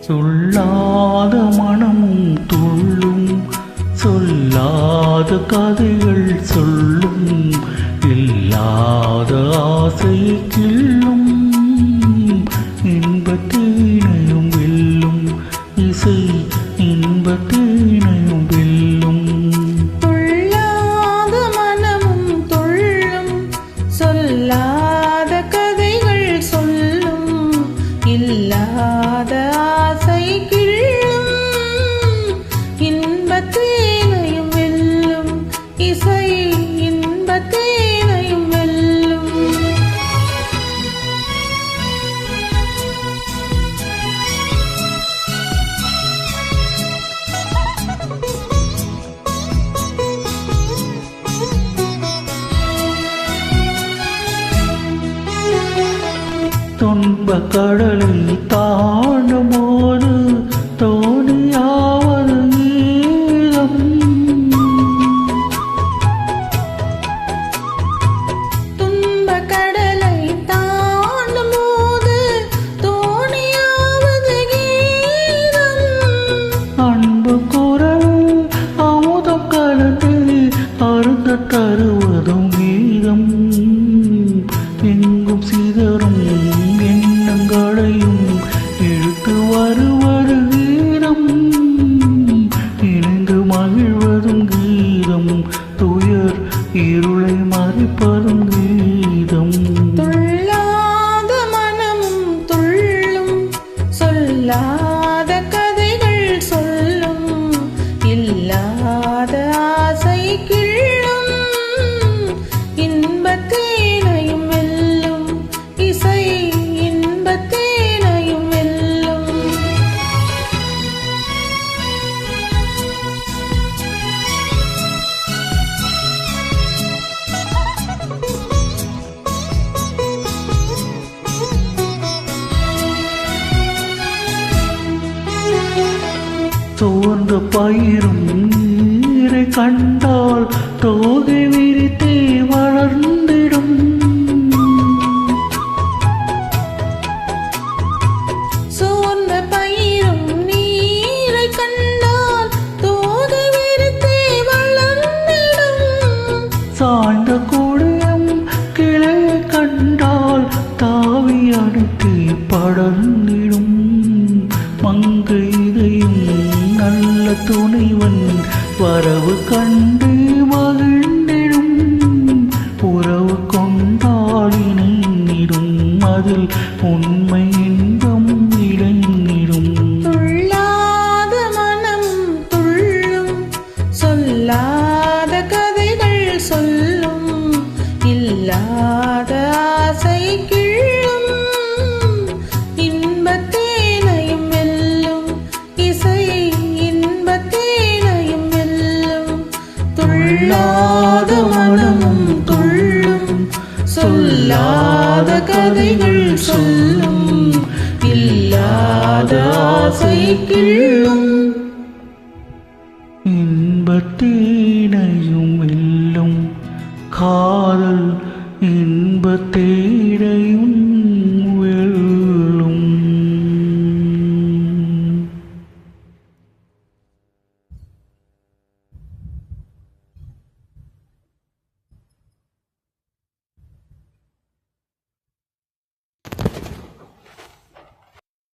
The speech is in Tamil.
சொல்லாத மனமும் துள்ளும், சொல்லாத கதைகள் சொல்லும், இல்லாத ஆசை கிள்ளும், இன்பத்தேனையும் வெல்லும் இசை, இன்பத்தேனையும் வெல்லும். சொல்லாத மனமும் துள்ளும், சொல்லாத கதைகள் சொல்லும், இல்லாத ஆசை கிள்ளும், இன்பத்தேனையும் வெல்லும் இசை, இன்பத்தேனையும் வெல்லும். துன்பக் கடலை தாண்டும் போது தோணியாவது கீதம். துன்பக் கடலை தாண்டும் போது தோணியாவது கீதம். அன்பு குரல் அமுதம் கலந்து அருந்த தருவதும் கீதம். எங்கும் சிதறும் எண்ணங்களையும் இழுத்து வருவது கீதம். இணைந்து மகிழ்வதும் கீதம், துயர் இருளை மறைப்பதும் கீதம். துள்ளாத மனமும் துள்ளும், சொல்லாத கதைகள் சொல்லும், இல்லாத ஆசை கிள்ளும், இன்பத்தேனையும் வெல்லும் இசை, இன்பத்தேனையும் வெல்லும். சோர்ந்த பயிரும் நீரை கண்டால் தோகை விரித்தே வளர்ந்திடும். சோர்ந்த பயிரும் நீரை கண்டால் தோகை விரித்தே வளர்ந்திடும். சாய்ந்த கூடையும் கிளையை கண்டால் தாவி அடித்து படர்ந்திடும். மங்கை இதையும் நல்ல துணைவன் வரவு கண்டு மகிழ்ந்திடும். உறவு கொண்டால் இணைந்திடும், அதில் உண்மை இன்பம் இணைந்திடும். துள்ளாத மனம் துள்ளும், சொல்லாத கதைகள் சொல்லும், இல்லாத ஆசை கிள்ளும், இன்பத்தேனையும் வெல்லும் இசை, இன்பத்தேனையும் வெல்லும். துள்ளாத மனமும் துள்ளும், சொல்லாத கதைகள் சொல்லும், இல்லாத ஆசை கிள்ளும். இன்பத்தேனையும் வெல்லும் காதல்